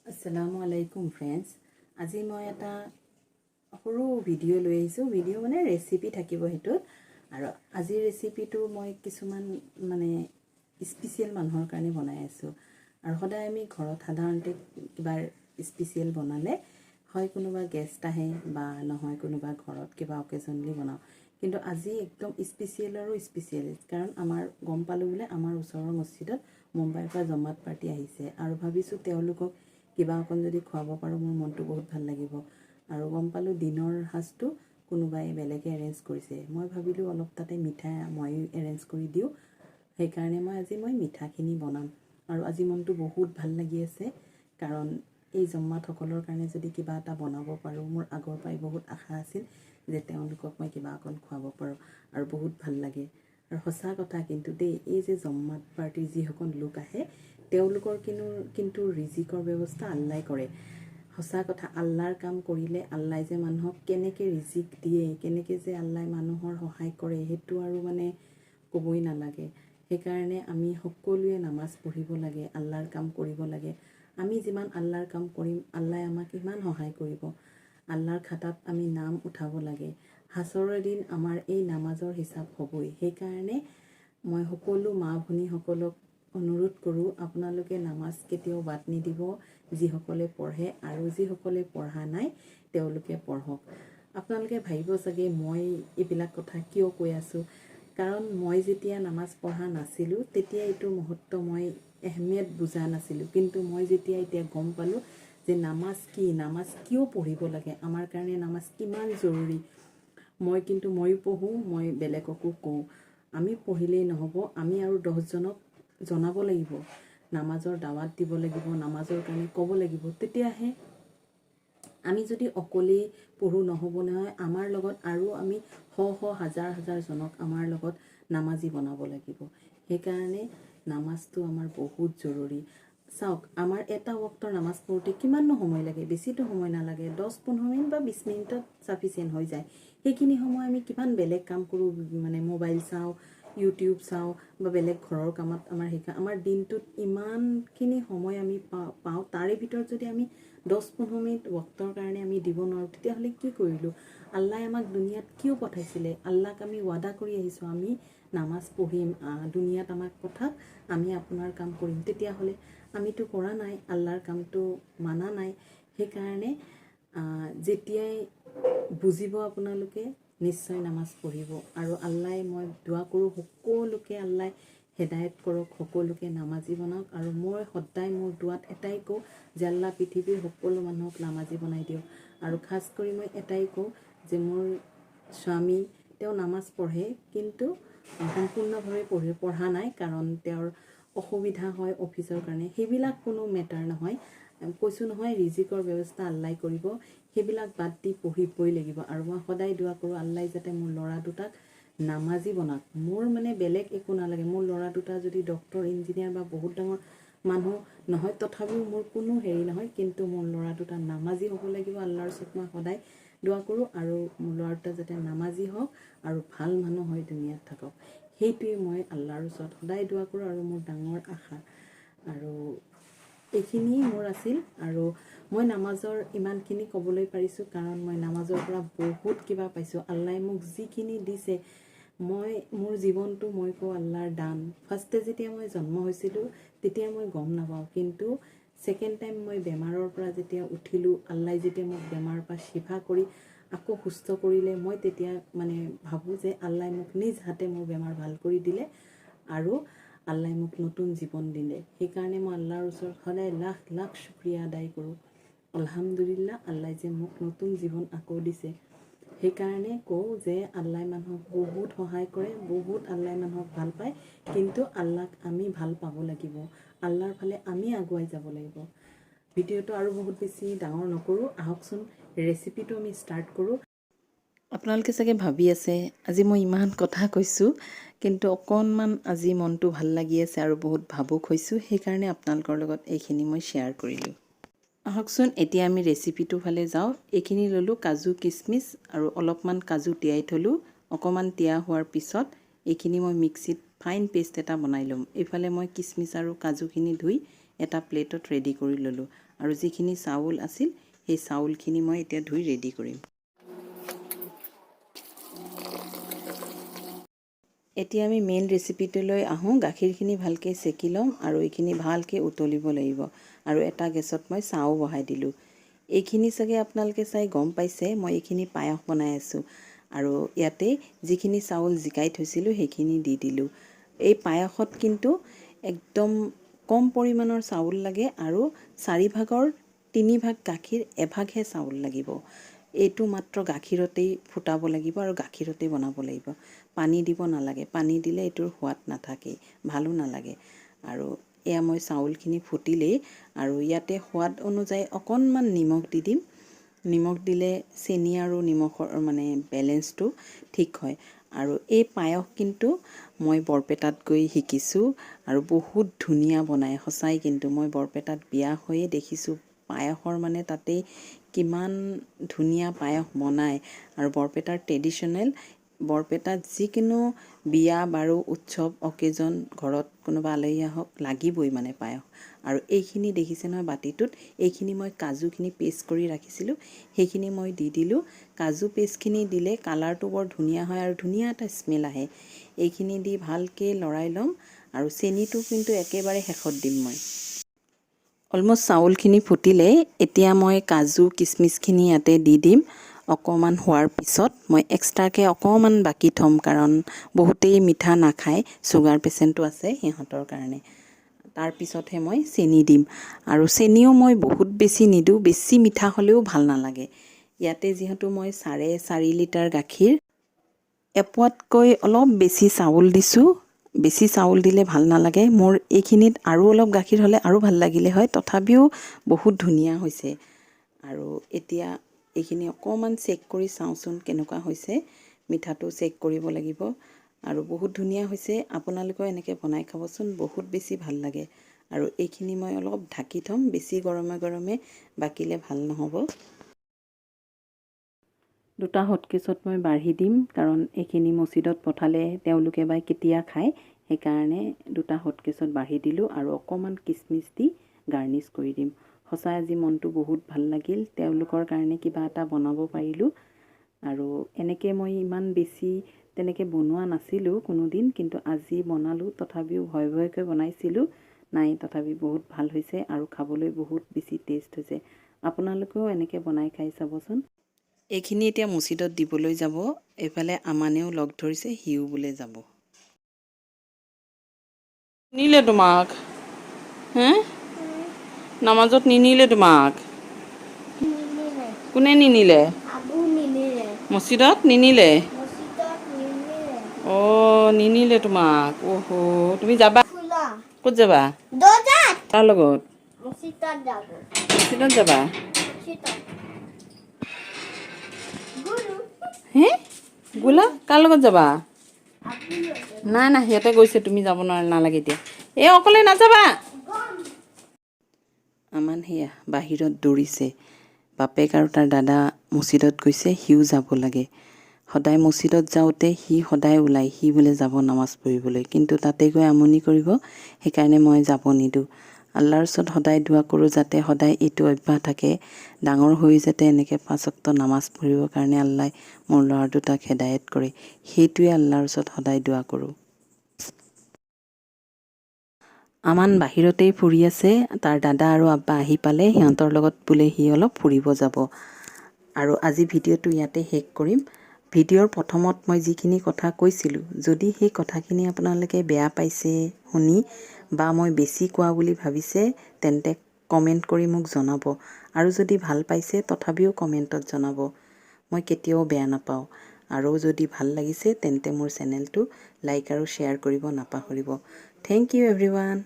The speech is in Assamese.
আসসালামু আলাইকুম ফ্ৰেণ্ডছ। আজি মই এটা সৰু ভিডিঅ' লৈ আহিছোঁ। ভিডিঅ' মানে ৰেচিপি থাকিব সেইটোত। আৰু আজিৰ ৰেচিপিটো মই কিছুমান মানে স্পেচিয়েল মানুহৰ কাৰণে বনাই আছোঁ। আৰু সদায় আমি ঘৰত সাধাৰণতে কিবা স্পেচিয়েল বনালে হয় কোনোবা গেষ্ট আহে বা নহয় কোনোবা ঘৰত কিবা অকেজনলি বনাওঁ, কিন্তু আজি একদম স্পেচিয়েল আৰু স্পেচিয়েল, কাৰণ আমাৰ গম পালোঁ বোলে আমাৰ ওচৰৰ মছজিদত মুম্বাইৰ পৰা জমাত পাৰ্টি আহিছে আৰু ভাবিছোঁ তেওঁলোকক কিবা অকণ যদি খুৱাব পাৰোঁ মোৰ মনটো বহুত ভাল লাগিব। আৰু গম পালোঁ দিনৰ সাজটো কোনোবাই বেলেগে এৰেঞ্জ কৰিছে। মই ভাবিলোঁ অলপ তাতে মিঠাই মই এৰেঞ্জ কৰি দিওঁ, সেইকাৰণে আজি মিঠাখিনি বনাম। আৰু আজি মনটো বহুত ভাল লাগি আছে, কাৰণ এই জম্মাতসকলৰ কাৰণে যদি কিবা এটা বনাব পাৰোঁ, মোৰ আগৰ পৰাই বহুত আশা আছিল যে তেওঁলোকক মই কিবা অকণ খুৱাব পাৰোঁ, আৰু বহুত ভাল লাগে। আৰু সঁচা কথা কিন্তু দেই, এই যে জম্মাত পাৰ্টিৰ যিসকল লোক আহে তেওঁলোকৰ কিন্তু ৰিজিকৰ ব্যৱস্থা আল্লাই কৰে। সঁচা কথা, আল্লাৰ কাম কৰিলে আল্লাই যে মানুহক কেনেকৈ ৰিজিক দিয়ে, কেনেকৈ যে আল্লাই মানুহৰ সহায় কৰে, সেইটো আৰু মানে ক'বই নালাগে। সেইকাৰণে আমি সকলোৱে নামাজ পঢ়িব লাগে, আল্লাৰ কাম কৰিব লাগে। আমি যিমান আল্লাৰ কাম কৰিম আল্লাই আমাক ইমান সহায় কৰিব। আল্লাৰ খাতাত আমি নাম উঠাব লাগে। হাছৰৰ দিন আমাৰ এই নামাজৰ হিচাপ হ'বই। সেইকাৰণে মই সকলো মা ভনীসকলক অনুৰোধ কৰোঁ, আপোনালোকে নামাজ কেতিয়াও বাদ নিদিব। যিসকলে পঢ়ে আৰু যিসকলে পঢ়া নাই তেওঁলোকে পঢ়ক। আপোনালোকে ভাবিব চাগে মই এইবিলাক কথা কিয় কৈ আছোঁ, কাৰণ মই যেতিয়া নামাজ পঢ়া নাছিলোঁ তেতিয়া এইটোৰ মহত্ব মই এহমিয়ত বুজা নাছিলোঁ। কিন্তু মই যেতিয়া এতিয়া গম পালোঁ যে নামাজ কি, নামাজ কিয় পঢ়িব লাগে, আমাৰ কাৰণে নামাজ কিমান জৰুৰী, ময়ো পঢ়োঁ, মই বেলেগকো কওঁ। আমি পঢ়িলেই নহ'ব, আমি আৰু 10জনক জনাব লাগিব, নামাজৰ দাৱাত দিব লাগিব, নামাজৰ কাৰণে ক'ব লাগিব। তেতিয়াহে আমি যদি অকলেই পঢ়োঁ নহ'ব নহয়, আমাৰ লগত আৰু আমি হাজাৰ জনক আমাৰ লগত নামাজি বনাব লাগিব। সেইকাৰণে নামাজটো আমাৰ বহুত জৰুৰী। চাওক, আমাৰ এটা ৱক্তৰ নামাজ পঢ়োঁতে কিমাননো সময় লাগে, বেছিতো সময় নালাগে, 10-15 মিনিট বা 20 মিনিটত চাফিচিয়েণ্ট হৈ যায়। সেইখিনি সময় আমি কিমান বেলেগ কাম কৰোঁ, মানে মোবাইল চাওঁ, ইউটিউব চাওঁ বা বেলেগ ঘৰৰ কামত আমাৰ দিনটোত ইমানখিনি সময় আমি পাওঁ। তাৰে ভিতৰত যদি আমি 10-15 মিনিট ৱক্তৰ কাৰণে আমি দিব নোৱাৰোঁ, তেতিয়াহ'লে কি কৰিলোঁ? আল্লাই আমাক দুনিয়াত কিয় পঠাইছিলে? আল্লাক আমি ৱাদা কৰি আহিছোঁ, আমি নামাজ পঢ়িম, দুনিয়াত আমাক পঠাক, আমি আপোনাৰ কাম কৰিম। তেতিয়াহ'লে আমিতো কৰা নাই, আল্লাৰ কামটো মানা নাই। সেইকাৰণে যেতিয়াই বুজিব আপোনালোকে নিশ্চয় নামাজ পঢ়িব। আৰু আল্লাই, মই দোৱা কৰোঁ সকলোকে আল্লাই হেদায়ত কৰক, সকলোকে নামাজি বনাওক। আৰু মই সদায় মোৰ দোৱাত এটাই কওঁ যে আল্লাহ পৃথিৱীৰ সকলো মানুহক নামাজি বনাই দিয়ক। আৰু খাছ কৰি মই এটাই কওঁ যে মোৰ স্বামী, তেওঁ নামাজ পঢ়ে কিন্তু সম্পূৰ্ণভাৱে পঢ়া নাই, কাৰণ তেওঁৰ অসুবিধা হয় অফিচৰ কাৰণে। সেইবিলাক কোনো মেটাৰ নহয়, কৈছোঁ নহয় ৰিজিকৰ ব্যৱস্থা আল্লাই কৰিব, সেইবিলাক বাদ দি পঢ়িবই লাগিব। আৰু মই সদায় দোৱা কৰোঁ আল্লাই যাতে মোৰ ল'ৰা দুটাক নামাজি বনাওক। মোৰ মানে বেলেগ একো নালাগে, মোৰ ল'ৰা দুটা যদি ডক্টৰ, ইঞ্জিনিয়াৰ বা বহুত ডাঙৰ মানুহ নহয়, তথাপিও মোৰ কোনো হেৰি নহয়, কিন্তু মোৰ ল'ৰা দুটা নামাজি হ'ব লাগিব। আল্লাহৰ ওচৰত মই সদায় দোৱা কৰোঁ, আৰু মোৰ ল'ৰা দুটা যাতে নামাজি হওক আৰু ভাল মানুহ হৈ দুনিয়াত থাকক, সেইটোৱে মই আল্লাহৰ ওচৰত সদায় দোৱা কৰোঁ। আৰু মোৰ ডাঙৰ আশা, আৰু এইখিনি মোৰ আছিল। আৰু মই নামাজৰ ইমানখিনি ক'বলৈ পাৰিছোঁ কাৰণ মই নামাজৰ পৰা বহুত কিবা পাইছোঁ। আল্লাই মোক যিখিনি দিছে, মোৰ জীৱনটো মই কওঁ আল্লাহৰ দান। ফাৰ্ষ্টে যেতিয়া মই জন্ম হৈছিলোঁ তেতিয়া মই গম নাপাওঁ, কিন্তু ছেকেণ্ড টাইম মই বেমাৰৰ পৰা যেতিয়া উঠিলোঁ, আল্লাই যেতিয়া মোক বেমাৰৰ পৰা চিফা কৰি আকৌ সুস্থ কৰিলে, মই তেতিয়া মানে ভাবোঁ যে আল্লাই মোক নিজ হাতে মোৰ বেমাৰ ভাল কৰি দিলে আৰু আল্লাই মোক নতুন জীৱন দিলে। সেইকাৰণে মই আল্লাহৰ ওচৰত সদায় লাখ লাখ শুক্ৰিয়া আদায় কৰোঁ। আলহামদুলিল্লাহ, আল্লাই যে মোক নতুন জীৱন আকৌ দিছে। সেইকাৰণে কওঁ যে আল্লাই মানুহক বহুত সহায় কৰে, বহুত আল্লাই মানুহক ভাল পায়, কিন্তু আল্লাহক আমি ভাল পাব লাগিব, আল্লাহৰ ফালে আমি আগুৱাই যাব লাগিব। ভিডিঅ'টো আৰু বহুত বেছি ডাঙৰ নকৰোঁ, আহকচোন ৰেচিপিটো আমি ষ্টাৰ্ট কৰোঁ। আপোনালোকে চাগে ভাবি আছে আজি মই ইমান কথা কৈছোঁ, কিন্তু অকণমান আজি মনটো ভাল লাগি আছে আৰু বহুত ভাবুক হৈছোঁ, সেইকাৰণে আপোনালোকৰ লগত এইখিনি মই শ্বেয়াৰ কৰিলোঁ। আহকচোন এতিয়া আমি ৰেচিপিটোৰ ফালে যাওঁ। এইখিনি ল'লোঁ কাজু কিচমিচ, আৰু অলপমান কাজু তিয়াই থ'লোঁ। অকণমান তিয়া হোৱাৰ পিছত এইখিনি মই মিক্সিত ফাইন পেষ্ট এটা বনাই ল'ম। এইফালে মই কিচমিচ আৰু কাজুখিনি ধুই এটা প্লেটত ৰেডি কৰি ল'লোঁ আৰু যিখিনি চাউল আছিল সেই চাউলখিনি মই এতিয়া ধুই ৰেডি কৰিম। এতিয়া আমি মেইন ৰেচিপিটোলৈ আহোঁ। গাখীৰখিনি ভালকৈ চেকি ল'ম আৰু এইখিনি ভালকৈ উতলিব লাগিব আৰু এটা গেছত মই চাহো বহাই দিলোঁ। এইখিনি চাগে আপোনালোকে চাই গম পাইছে মই এইখিনি পায়স বনাই আছোঁ আৰু ইয়াতে যিখিনি চাউল জিকাই থৈছিলোঁ সেইখিনি দি দিলোঁ। এই পায়সত কিন্তু একদম কম পৰিমাণৰ চাউল লাগে আৰু 4 ভাগৰ 3 ভাগ গাখীৰ 1 ভাগহে চাউল লাগিব। এইটো মাত্ৰ গাখীৰতেই ফুটাব লাগিব আৰু গাখীৰতেই বনাব লাগিব। পানী দিব নালাগে, পানী দিলে এইটোৰ সোৱাদ নাথাকে, ভালো নালাগে। আৰু এয়া মই চাউলখিনি ফুটিলেই আৰু ইয়াতে সোৱাদ অনুযায়ী অকণমান নিমখ দি দিম। নিমখ দিলে চেনি আৰু নিমখৰ মানে বেলেঞ্চটো ঠিক হয়। আৰু এই পায়স কিন্তু মই বৰপেটাত গৈ শিকিছোঁ আৰু বহুত ধুনীয়া বনায় সঁচাই। কিন্তু মই বৰপেটাত বিয়া হৈয়ে দেখিছোঁ পায়সৰ মানে তাতেই কিমান ধুনীয়া পায়স বনায় আৰু বৰপেটাৰ ট্ৰেডিশ্যনেল। বৰপেটাত যিকোনো বিয়া বাৰু উৎসৱ অকেজন ঘৰত কোনোবা আলহী আহক লাগিবই মানে পায়স। আৰু এইখিনি দেখিছে নহয় বাতিটোত, এইখিনি মই কাজুখিনি পেষ্ট কৰি ৰাখিছিলোঁ সেইখিনি মই দি দিলোঁ। কাজু পেষ্টখিনি দিলে কালাৰটো বৰ ধুনীয়া হয় আৰু ধুনীয়া এটা স্মেল আহে। এইখিনি দি ভালকৈ লৰাই ল'ম আৰু চেনিটো কিন্তু একেবাৰে শেষত দিম মই। অলমষ্ট চাউলখিনি ফুটিলে এতিয়া মই কাজু কিচমিচখিনি ইয়াতে দি দিম। অকণমান হোৱাৰ পিছত মই এক্সট্ৰাকৈ অকণমান বাকি থ'ম কাৰণ বহুতেই মিঠা নাখায়, চুগাৰ পেচেণ্টটো আছে সিহঁতৰ কাৰণে। তাৰপিছতহে মই চেনি দিম আৰু চেনিও মই বহুত বেছি নিদিওঁ, বেছি মিঠা হ'লেও ভাল নালাগে। ইয়াতে যিহেতু মই 4.5 লিটাৰ গাখীৰ, এপোৱাতকৈ অলপ বেছি চাউল দিছোঁ। বেছি চাউল দিলে ভাল নালাগে। মোৰ এইখিনিত আৰু অলপ গাখীৰ হ'লে আৰু ভাল লাগিলে হয়, তথাপিও বহুত ধুনীয়া হৈছে। আৰু এতিয়া এইখিনি অকণমান চেক কৰি চাওঁচোন কেনেকুৱা হৈছে। মিঠাটো চেক কৰিব লাগিব আৰু বহুত ধুনীয়া হৈছে। আপোনালোকেও এনেকৈ বনাই খাবচোন, বহুত বেছি ভাল লাগে। আৰু এইখিনি মই অলপ ঢাকি থ'ম, বেছি গৰমে গৰমে বাকিলে ভাল নহ'ব। দুটা হটকেছত মই বাঢ়ি দিম কাৰণ এইখিনি মছজিদত পঠালে তেওঁলোকে বা কেতিয়া খায়, সেইকাৰণে দুটা হটকেছত বাঢ়ি দিলোঁ আৰু অকণমান কিচমিচ দি গাৰ্নিছ কৰি দিম। সঁচাই আজি মনটো বহুত ভাল লাগিল, তেওঁলোকৰ কাৰণে কিবা এটা বনাব পাৰিলোঁ। আৰু এনেকৈ মই ইমান বেছি তেনেকৈ বনোৱা নাছিলোঁ কোনোদিন, কিন্তু আজি বনালোঁ। তথাপিও ভয় ভয়কৈ বনাইছিলোঁ, নাই তথাপি বহুত ভাল হৈছে আৰু খাবলৈ বহুত বেছি টেষ্ট হৈছে। আপোনালোকেও এনেকৈ বনাই খাই চাবচোন। এইখিনি এতিয়া মছজিদত দিবলৈ যাব। এইফালে আমানেও লগ ধৰিছে, সিও বোলে যাব। নিলে তোমাক নামাজত নিনিলে তোমাক? কোনে নিনিলে? মছজিদত নিনিলে? অঁ নিনিলে তোমাক। অহ তুমি যাবা? ক'ত যাবা? কাৰ লগত? মছজিদত যাবা? হে গোলা কাৰ লগত যাবা? নাই নাই সিহঁতে গৈছে, তুমি যাব নালাগে এতিয়া। এই অকলে নাযাবা। আমান সেয়া বাহিৰত দৌৰিছে। বাপেক আৰু তাৰ দাদা মছজিদত গৈছে, সিও যাব লাগে। সদায় মছজিদত যাওঁতে সি সদায় ওলায়, সি বোলে যাব নামাজ পঢ়িবলৈ, কিন্তু তাতে গৈ আমনি কৰিব, সেইকাৰণে মই যাব নিদিওঁ। আল্লাহৰ ওচৰত সদায় দোৱা কৰোঁ যাতে সদায় এইটো অভ্যাস থাকে, ডাঙৰ হৈ যাতে এনেকৈ 5 ওয়াক্ত নামাজ পঢ়িবৰ কাৰণে আল্লাহ মোৰ ল'ৰা দুটাক হেদায়েত কৰে, সেইটোৱে আল্লাহৰ ওচৰত সদায় দোৱা কৰোঁ। আমান বাহিৰতেই ফুৰি আছে। তাৰ দাদা আৰু আব্বা আহি পালে, সিহঁতৰ লগত বোলে সি অলপ ফুৰিব যাব। আৰু আজি ভিডিঅ'টো ইয়াতে শেষ কৰিম। ভিডিঅ'ৰ প্ৰথমত মই যিখিনি কথা কৈছিলোঁ, যদি সেই কথাখিনি আপোনালোকে বেয়া পাইছে শুনি বা মই বেছি কোৱা বুলি ভাবিছে, তেন্তে কমেণ্ট কৰি মোক জনাব। আৰু যদি ভাল পাইছে তথাপিও কমেণ্টত জনাব। মই কেতিয়াও বেয়া নাপাওঁ। আৰু যদি ভাল লাগিছে তেন্তে মোৰ চেনেলটো লাইক আৰু শ্বেয়াৰ কৰিব নাপাহৰিব। Thank you everyone.